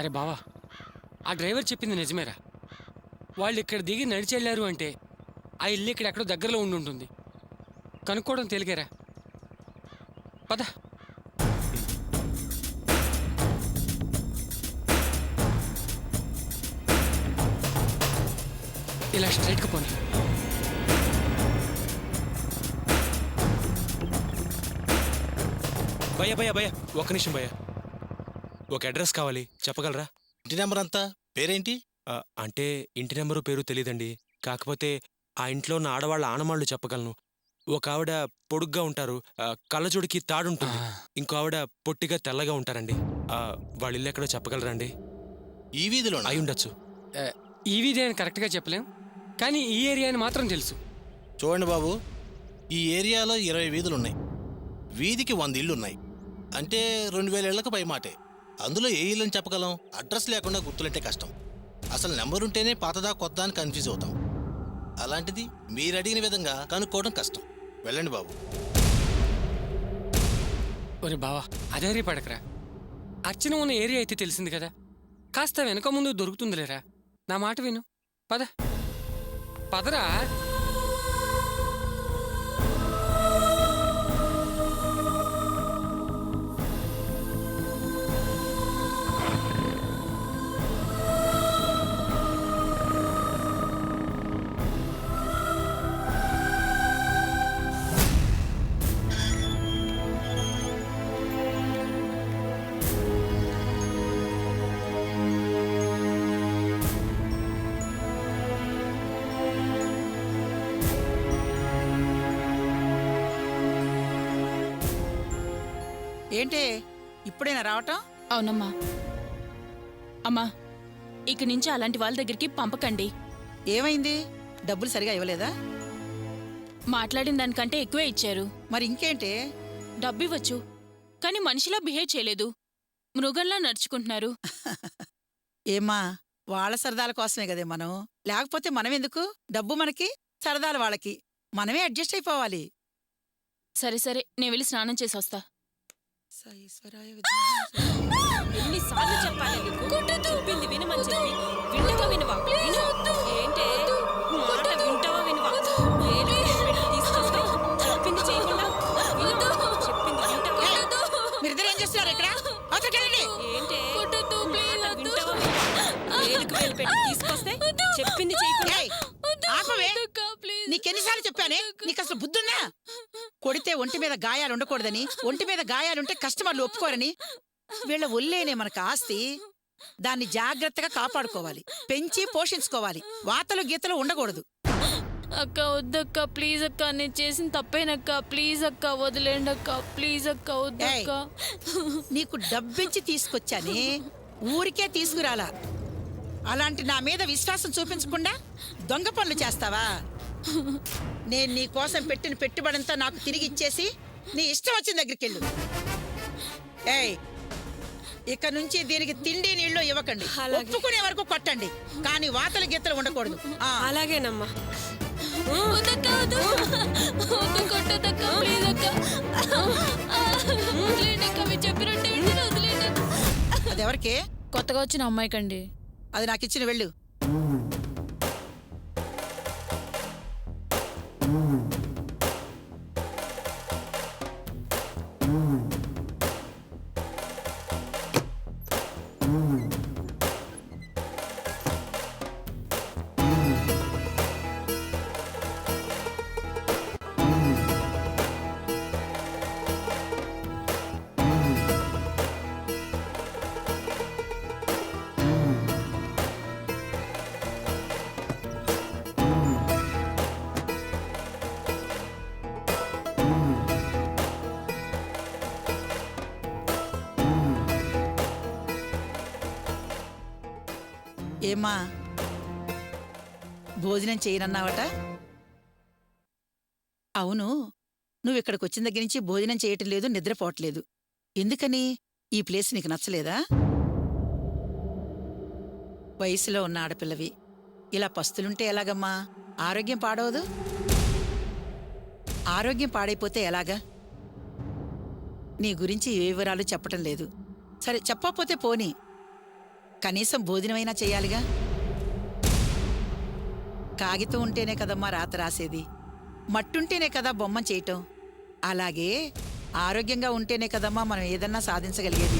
అరే బావా, ఆ డ్రైవర్ చెప్పింది నిజమేరా. వాళ్ళు ఇక్కడ దిగి నడిచెళ్ళారు అంటే ఆ ఇల్లు ఇక్కడ ఎక్కడో దగ్గరలో ఉండి ఉంటుంది. కనుక్కోవడం తేలికేరా. పద. ఇలా స్ట్రైట్గా పోనీ. భయ్యా భయ్యా భయ్యా, ఒక్క నిమిషం భయ్యా. ఒక అడ్రస్ కావాలి, చెప్పగలరా? ఇంటి నెంబర్ అంతా పేరేంటి? అంటే ఇంటి నెంబరు పేరు తెలీదండి. కాకపోతే ఆ ఇంట్లో ఉన్న ఆడవాళ్ళ ఆనమాళ్ళు చెప్పగలను. ఒక ఆవిడ పొడుగ్గా ఉంటారు, కళ్ళజోడికి తాడుంటుంది. ఇంకో ఆవిడ పొట్టిగా తెల్లగా ఉంటారండి. వాళ్ళ ఇల్లు ఎక్కడో చెప్పగలరా అండి? ఈ వీధిలో అయి ఉండొచ్చు. ఈ వీధి అని కరెక్ట్గా చెప్పలేం, కానీ ఈ ఏరియా అని మాత్రం తెలుసు. చూడండి బాబు, ఈ ఏరియాలో 20 వీధులున్నాయి. వీధికి 100 ఇళ్ళున్నాయి. అంటే 2000 ఇళ్లకు పై మాటే. అందులో ఏ ఇల్లని చెప్పగలం? అడ్రస్ లేకుండా గుర్తులంటే కష్టం. అసలు నెంబర్ ఉంటేనే పాతదా కొత్తదా అని కన్ఫ్యూజ్ అవుతాం. అలాంటిది మీరు అడిగిన విధంగా కనుక్కోవడం కష్టం. వెళ్ళండి బాబు. ఒరే బావా, అదే పడకరా. అర్చన ఉన్న ఏరియా అయితే తెలిసింది కదా, కాస్త వెనక ముందు దొరుకుతుందిలేరా. నా మాట విను, పద. పదరా. ఏంటే ఇప్పుడైనా రావటం? అవునమ్మా. అమ్మా, ఇక నుంచి అలాంటి వాళ్ళ దగ్గరికి పంపకండి. ఏమైంది? డబ్బులు సరిగా ఇవ్వలేదా? మాట్లాడిన దానికంటే ఎక్కువే ఇచ్చారు. మరి ఇంకేంటే? డబ్బు ఇవ్వచ్చు, కానీ మనిషిలా బిహేవ్ చేయలేదు. మృగంలా నడుచుకుంటున్నారు. ఏమ్మా, వాళ్ళ సరదాల కోసమే కదే మనం. లేకపోతే మనం ఎందుకు? డబ్బు మనకి, సరదాలు వాళ్ళకి. మనమే అడ్జస్ట్ అయిపోవాలి. సరే సరే, నేను వెళ్ళి స్నానం చేసి వస్తా. ఎన్నిసార్లు చెప్పాలి నీకు? చెప్పింది వినమని చెప్పి వింటవా వినవా? ఏంటే మాట వింటవా వినవా? తీసుకొస్తే చెప్పింది చేయకుండా చెప్పింది వింటవా? మీరిద్దరు ఏం చేస్తున్నారు ఇక్కడ? ఏంటే మాట వింటవా వినవా? వేలుకు వేలు పెట్టి తీసుకొస్తే చెప్పింది చేయకుండా నీకెన్నిసార్లు చెప్పానే? నీకు అసలు బుద్ధున్నా? కొడితే ఒంటి మీద గాయాలు ఉండకూడదని, ఒంటి మీద గాయాలుంటే కస్టమర్లు ఒప్పుకోరని. వీళ్ళ ఒళ్ళేనే మనకు ఆస్తి. దాన్ని జాగ్రత్తగా కాపాడుకోవాలి, పెంచి పోషించుకోవాలి. వాతలు గీతలు ఉండకూడదు. అక్క వద్దక్క, ప్లీజ్ అక్క, నేను చేసిన తప్పేనక్క. ప్లీజ్ అక్క, వదిలేండి అక్క. ప్లీజ్ అక్క, వద్దక్క. నీకు డబ్బిచ్చి తీసుకొచ్చానే, ఊరికే తీసుకురాలా. అలాంటి నా మీద విశ్వాసం చూపించకుండా దొంగ పనులు చేస్తావా? నేను నీ కోసం పెట్టిన పెట్టుబడంతా నాకు తిరిగి ఇచ్చేసి నీ ఇష్టం వచ్చిన దగ్గరికి వెళ్ళు. ఏయ్, ఇక నుంచి దీనికి తిండి నీళ్లు ఇవ్వకండి. ఒప్పుకునే వరకు కొట్టండి, కానీ వాతలు గీతలు ఉండకూడదు. అలాగేనమ్మా. అదెవరికి? కొత్తగా వచ్చిన అమ్మాయికండి. అది నాకు ఇచ్చిన వెళ్ళు. ఏమ్మా, భోజనం చేయనన్నావట? అవును, నువ్విక్కడికి వచ్చిన దగ్గర నుంచి భోజనం చేయటం లేదు, నిద్రపోవట్లేదు. ఎందుకని? ఈ ప్లేస్ నీకు నచ్చలేదా? వయసులో ఉన్న ఆడపిల్లవి, ఇలా పస్తులుంటే ఎలాగమ్మా? ఆరోగ్యం పాడవదు? ఆరోగ్యం పాడైపోతే ఎలాగా? నీ గురించి ఏ వివరాలు చెప్పటం లేదు. సరే, చెప్పకపోతే పోనీ. కనీసం భోజనమైనా చేయాలిగా. కాగితం ఉంటేనే కదమ్మా రాత రాసేది, మట్టుంటేనే కదా బొమ్మ చేయటం. అలాగే ఆరోగ్యంగా ఉంటేనే కదమ్మా మనం ఏదన్నా సాధించగలిగేది.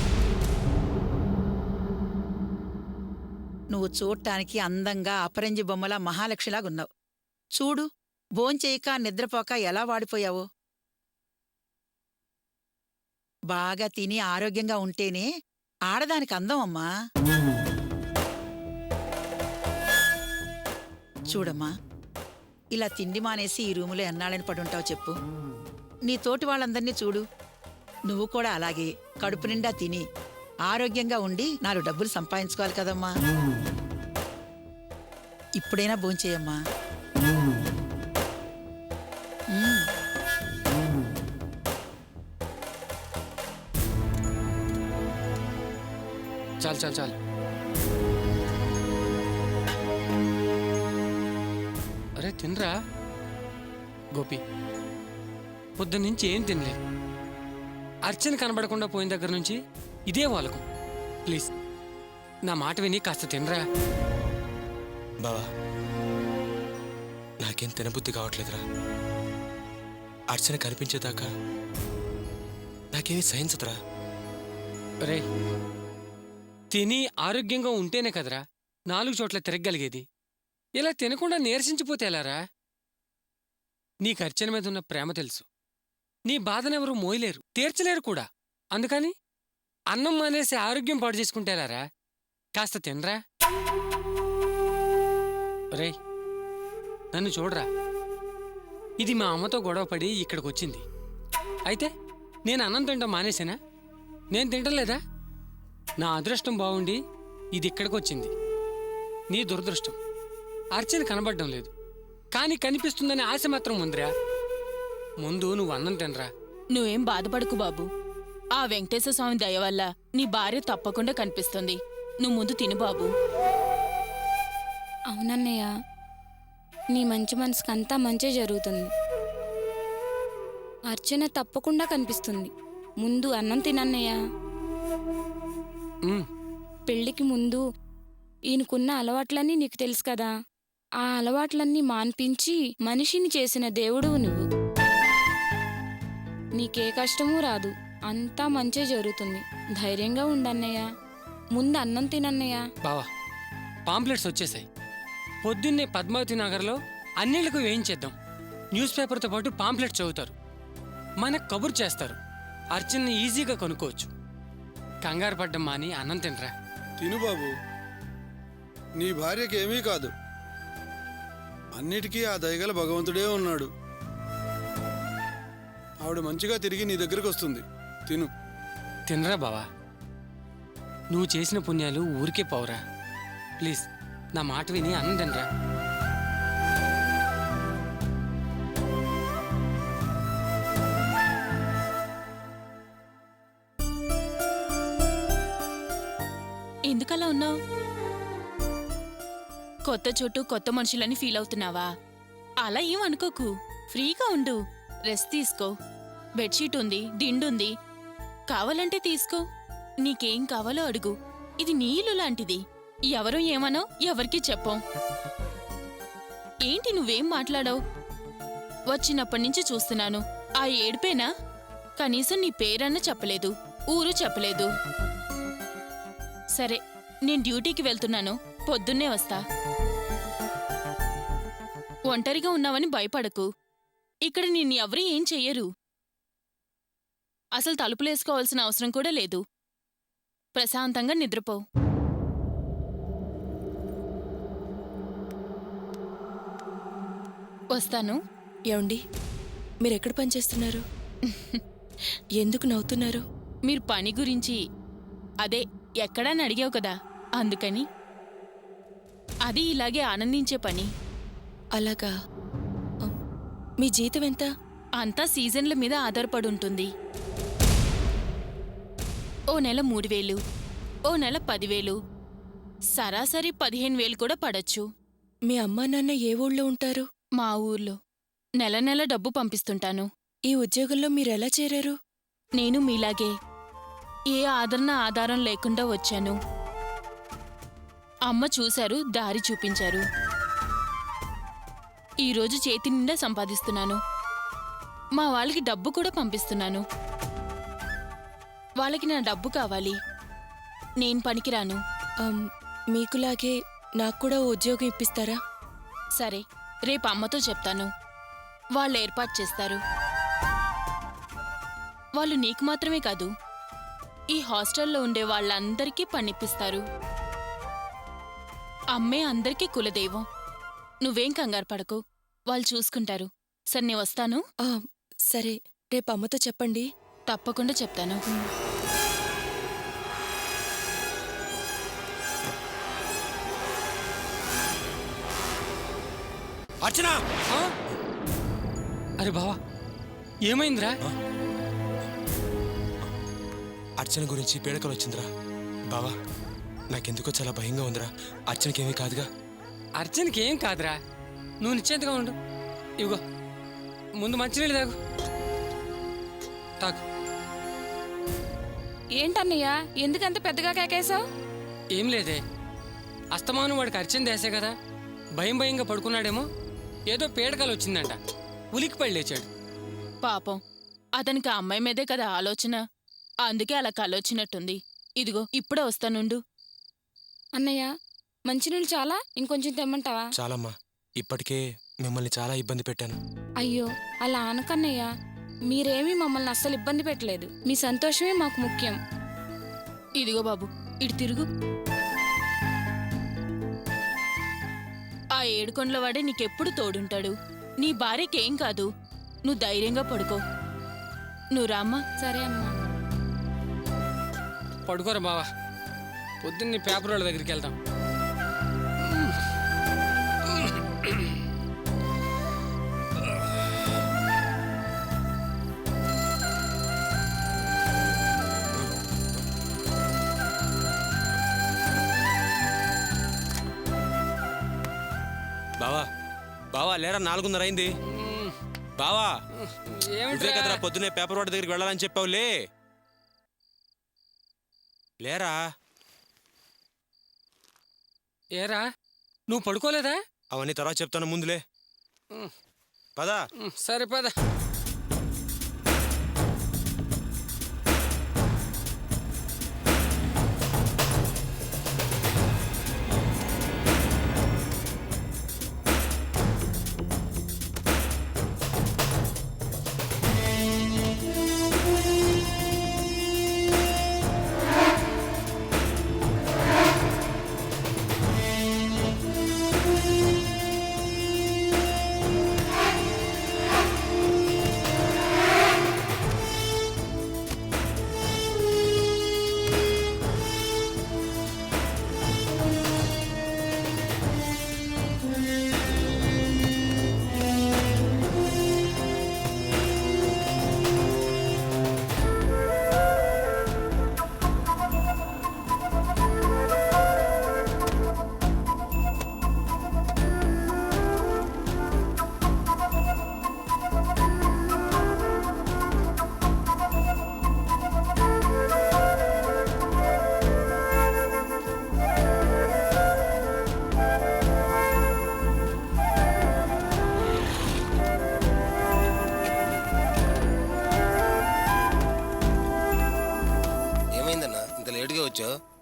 నువ్వు చూడటానికి అందంగా అపరంజి బొమ్మలా మహాలక్ష్మిలాగున్నావు. చూడు, భోంచేయక నిద్రపోక ఎలా వాడిపోయావో. బాగా తిని ఆరోగ్యంగా ఉంటేనే ఆడదానికి అందం అమ్మా. చూడమ్మా, ఇలా తిండి మానేసి ఈ రూములో ఎన్నాళ్ళని పడుంటావు చెప్పు. నీ తోటి వాళ్ళందర్నీ చూడు, నువ్వు కూడా అలాగే కడుపు నిండా తిని ఆరోగ్యంగా ఉండి 4 డబ్బులు సంపాదించుకోవాలి కదమ్మా. ఇప్పుడైనా భోంచేయమ్మా. చాలు చాలు చాలు. అరే తినరా గోపి, పొద్దున్నుంచి ఏం తినలేదు. అర్చన కనబడకుండా పోయిన దగ్గర నుంచి ఇదే వాళ్ళకు. ప్లీజ్ నా మాట విని కాస్త తినరా. బావా, నాకేం తినబుద్ధి కావట్లేదురా. అర్చన కనిపించేదాకా నాకేమీ సహించదురా. రే, తిని ఆరోగ్యంగా ఉంటేనే కదరా 4 చోట్ల తిరగగలిగేది. ఇలా తినకుండా నీరసించిపోతే ఎలారా? నీకు అర్చన మీద ఉన్న ప్రేమ తెలుసు. నీ బాధనెవరూ మోయలేరు, తీర్చలేరు కూడా. అందుకని అన్నం మానేసి ఆరోగ్యం పాడు చేసుకుంటే ఎలారా? కాస్త తినరా. రేయ్, నన్ను చూడరా. ఇది మా అమ్మతో గొడవపడి ఇక్కడికొచ్చింది. అయితే నేను అన్నం తింటాం మానేసేనా? నేను తింటలేదా? నా అదృష్టం బాగుండి ఇది ఇక్కడికొచ్చింది. నీ దురదృష్టం అర్చన కనబడడం లేదు, కానీ కనిపిస్తుందనే ఆశ మాత్రం ఉందిరా. ముందు నువ్వు అన్నం తినరా. నువ్వేం బాధపడకు బాబు. ఆ వెంకటేశ్వర స్వామి దయ వల్ల నీ భార్య తప్పకుండా కనిపిస్తుంది. నువ్వు ముందు తిను బాబు. అవునన్నయ్య, నీ మంచి మనసుకు అంతా మంచే జరుగుతుంది. అర్చన తప్పకుండా కనిపిస్తుంది. ముందు అన్నం తినన్నయ్య. పెళ్లికి ముందు ఈయనకున్న అలవాట్లన్నీ నీకు తెలుసు కదా. ఆ అలవాట్లన్నీ మాన్పించి మనిషిని చేసిన దేవుడువు నువ్వు. నీకే కష్టమూ రాదు, అంతా మంచే జరుగుతుంది. ధైర్యంగా ఉండన్నయ్య. ముందు అన్నం తినన్నయ్య. బావా, పాంప్లెట్స్ వచ్చేసాయి. పొద్దున్నే పద్మావతి నగర్లో అన్నిళ్లకు వేయించేద్దాం. న్యూస్ పేపర్తో పాటు పాంప్లెట్స్ చదువుతారు, మనకు కబురు చేస్తారు. అర్చనని ఈజీగా కొనుక్కోవచ్చు. కంగారు పడ్డం మాని అన్నం తినరా. తిను బాబు, నీ భార్యకి ఏమీ కాదు. అన్నిటికీ ఆ దయగల భగవంతుడే ఉన్నాడు. ఆవిడ మంచిగా తిరిగి నీ దగ్గరకు వస్తుంది. తిను. తినరా బావా, నువ్వు చేసిన పుణ్యాలు ఊరికే పోవరా. ప్లీజ్ నా మాట విని అన్నం తినరా. ఎందుకలా ఉన్నావు? కొత్త చోటు కొత్త మనుషులని ఫీల్ అవుతున్నావా? అలా ఏం అనుకోకు. ఫ్రీగా ఉండు, రెస్ట్ తీసుకో. బెడ్షీట్ ఉంది, దిండుంది, కావాలంటే తీసుకో. నీకేం కావాలో అడుగు. ఇది నీ ఇల్లు లాంటిది. ఎవరో ఏమనో ఎవరికీ చెప్పం. ఏంటి నువ్వేం మాట్లాడావు? వచ్చినప్పటినుంచి చూస్తున్నాను. ఆ ఏడుపేనా? కనీసం నీ పేరన్నా చెప్పలేదు, ఊరు చెప్పలేదు. సరే, నేను డ్యూటీకి వెళ్తున్నాను, పొద్దున్నే వస్తా. ఒంటరిగా ఉన్నావని భయపడకు. ఇక్కడ నిన్ను ఎవరూ ఏం చెయ్యరు. అసలు తలుపులేసుకోవాల్సిన అవసరం కూడా లేదు. ప్రశాంతంగా నిద్రపో. వస్తాను. ఏమండి, మీరెక్కడ పనిచేస్తున్నారు? ఎందుకు నవ్వుతున్నారు? మీరు పని గురించి అదే ఎక్కడని అడిగావు కదా, అందుకని. అది ఇలాగే ఆనందించే పని. అలాగా. మీ జీతం ఎంత? అంతా సీజన్ల మీద ఆధారపడుంటుంది. ఓ నెల 3,000, ఓ నెల 10,000, సరాసరి 15,000 కూడా పడచ్చు. మీ అమ్మా నాన్న ఏ ఊళ్ళో ఉంటారు? మా ఊర్లో. నెల నెల డబ్బు పంపిస్తుంటాను. ఈ ఉద్యోగంలో మీరెలా చేరారు? నేను మీలాగే ఏ ఆదరణ ఆధారం లేకుండా వచ్చాను. అమ్మ చూశారు, దారి చూపించారు. ఈరోజు చేతి నిండా సంపాదిస్తున్నాను. మా వాళ్ళకి డబ్బు కూడా పంపిస్తున్నాను. వాళ్ళకి నా డబ్బు కావాలి. నేను పనికిరాను. మీకులాగే నాకు కూడా ఉద్యోగం ఇప్పిస్తారా? సరే, రేపు అమ్మతో చెప్తాను. వాళ్ళు ఏర్పాటు చేస్తారు. వాళ్ళు నీకు మాత్రమే కాదు, ఈ హాస్టల్లో ఉండే వాళ్ళందరికీ పనిప్పిస్తారు. అమ్మే అందరికీ కులదైవం. నువ్వేం కంగారు పడకు, వాళ్ళు చూసుకుంటారు. సరే, నేను వస్తాను. సరే, రేపు అమ్మతో చెప్పండి. తప్పకుండా చెప్తాను. అర్చన! ఆ? అరే బావా, ఏమైందిరా? అర్చన గురించి పీడకలు వచ్చిందిరా. బావా, నాకెందుకో చాలా భయంగా ఉందిరా. అర్చనకేమీ కాదుగా? అర్చనకి ఏం కాదురా, నువ్వు నిశ్చింతగా ఉండు. ఇవిగో, ముందు మంచినీళ్ళు తాగు. తాగు. ఏంటన్నయ్యా ఎందుకంత పెద్దగా కేకేశావు? ఏం లేదే, అస్తమాను వాడికి అర్చన దేశే కదా, భయంగా పడుకున్నాడేమో. ఏదో పీడకలు వచ్చిందంట, ఉలిక్కిపడి లేచాడు. పాపం, అతనికి ఆ అమ్మాయి మీదే కదా ఆలోచన. అందుకే అలా కలొచ్చినట్టుంది. ఇదిగో ఇప్పుడే వస్తానుండు. అన్నయ్య మంచినీళ్ళు చాలా, ఇంకొంచెం తెమ్మంటావా? చాలమ్మా, ఇప్పటికే మిమ్మల్ని చాలా ఇబ్బంది పెట్టాను. అయ్యో అలా అనకన్నయ్య, మీరేమీ మమ్మల్ని అస్సలు ఇబ్బంది పెట్టలేదు. మీ సంతోషమే మాకు ముఖ్యం. ఇదిగో బాబు, ఇటు తిరుగు. ఆ ఏడుకొండల వాడే నీకెప్పుడు తోడుంటాడు. నీ భార్యకేం కాదు. నువ్వు ధైర్యంగా పడుకో. నువ్వు రామ్మా. సరే అమ్మా. పడుకోరా బావా, పొద్దున్నే పేపర్ వాళ్ళ దగ్గరికి వెళ్తాం. బావా, బావా లేరా, 4:30 అయింది. బావా, ఇదే కదరా పొద్దునే పేపర్ వాడి దగ్గరికి వెళ్ళాలని చెప్పావులే. లేరా. ఏరా, నువ్వు పడుకోలేదా? అవన్నీ తర్వాత చెప్తాను, ముందులే పదా. సరే పద.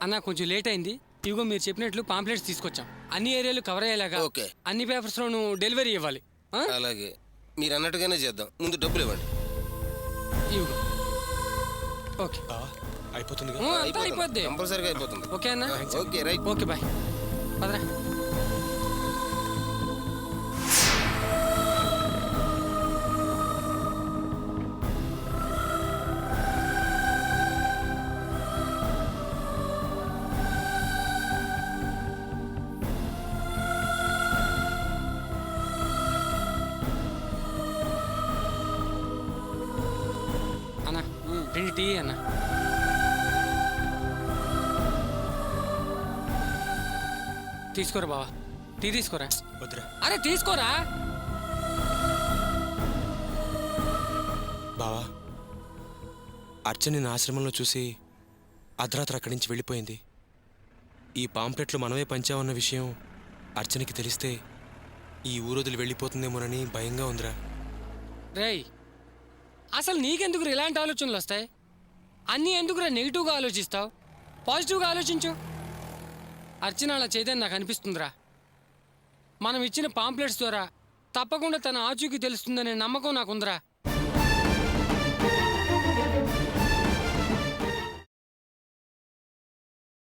అన్న కొంచెం లేట్ అయింది. ఇదిగో మీరు చెప్పినట్లు పాంప్లెట్స్ తీసుకొచ్చాం. అన్ని ఏరియాలు కవర్ అయ్యేలాగా ఓకే. అన్ని పేపర్స్ లోను డెలివరీ ఇవ్వాలి. ఆ? అలాగే, మీరు అన్నట్టుగానే చేద్దాం. ముందు డబ్బులు ఇవ్వండి. ఇదిగో. ఓకే. బావా, అయిపోతుందిగా? అంతా అయిపోద్ది. కంపల్సరీగా అయిపోతుంది. ఓకే అన్న. Okay, right. Okay boy. పదరా. అన్న 2 టీ అన్న. తీసుకోరా బావా, టీ తీసుకోరా. వద్దురా. అరే తీసుకోరా. బావా, అర్చని నా ఆశ్రమంలో చూసి అర్ధరాత్రి అక్కడి నుంచి వెళ్ళిపోయింది. ఈ పాంప్లెట్లు మనమే పంచామన్న విషయం అర్చనకి తెలిస్తే ఈ ఊరొదిలి వెళ్ళిపోతుందేమోనని భయంగా ఉందిరా. రేయ్, అసలు నీకెందుకు ఇలాంటి ఆలోచనలు వస్తాయి? అన్నీ ఎందుకురా నెగిటివ్గా ఆలోచిస్తావు? పాజిటివ్గా ఆలోచించు. అర్చన అలా చేయదని నాకు అనిపిస్తుందిరా. మనం ఇచ్చిన పాంప్లెట్స్ ద్వారా తప్పకుండా తన ఆచూకీ తెలుస్తుందనే నమ్మకం నాకుందిరా.